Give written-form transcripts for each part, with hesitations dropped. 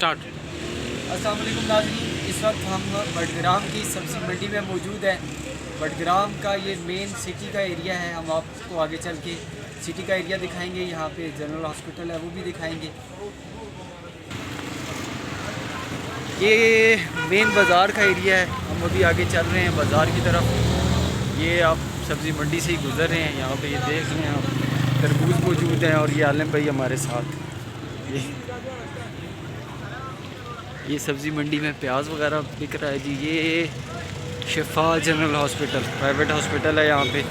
Start. अस्सलाम वालेकुम नाज़रीन, इस वक्त हम बडग्राम की सब्ज़ी मंडी में मौजूद हैं। बडग्राम का ये मेन सिटी का एरिया है। हम आपको आगे चल के सिटी का एरिया दिखाएंगे। यहाँ पे जनरल हॉस्पिटल है वो भी दिखाएंगे। ये मेन बाज़ार का एरिया है। हम अभी आगे चल रहे हैं बाज़ार की तरफ। ये आप सब्ज़ी मंडी से ही गुज़र रहे हैं। यहाँ पे ये देख रहे हैं आप, तरबूज मौजूद हैं और ये आलम भाई हमारे साथ। ये सब्ज़ी मंडी में प्याज वगैरह बिक रहा है जी। ये शिफा जनरल हॉस्पिटल प्राइवेट हॉस्पिटल है यहाँ पे।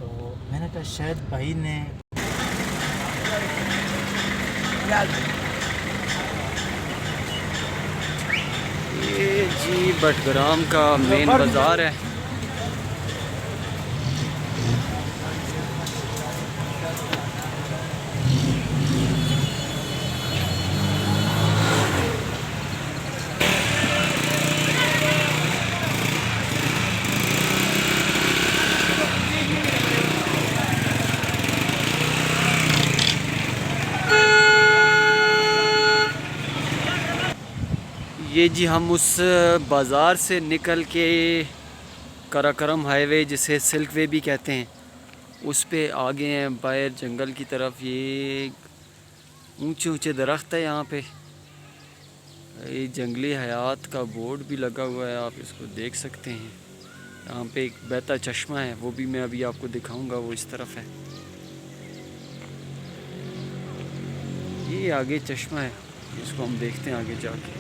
तो मैंने कहा शायद भाई ने ये जी बडग्राम का मेन बाज़ार है। ये जी हम उस बाज़ार से निकल के कराकरम हाईवे, जिसे सिल्क वे भी कहते हैं, उस पे आगे हैं बाहर जंगल की तरफ। ये ऊंचे ऊंचे दरख्त है यहाँ पे। ये जंगली हयात का बोर्ड भी लगा हुआ है, आप इसको देख सकते हैं। यहाँ पे एक बहता चश्मा है, वो भी मैं अभी आपको दिखाऊंगा, वो इस तरफ है। ये आगे चश्मा है, इसको हम देखते हैं आगे जाके।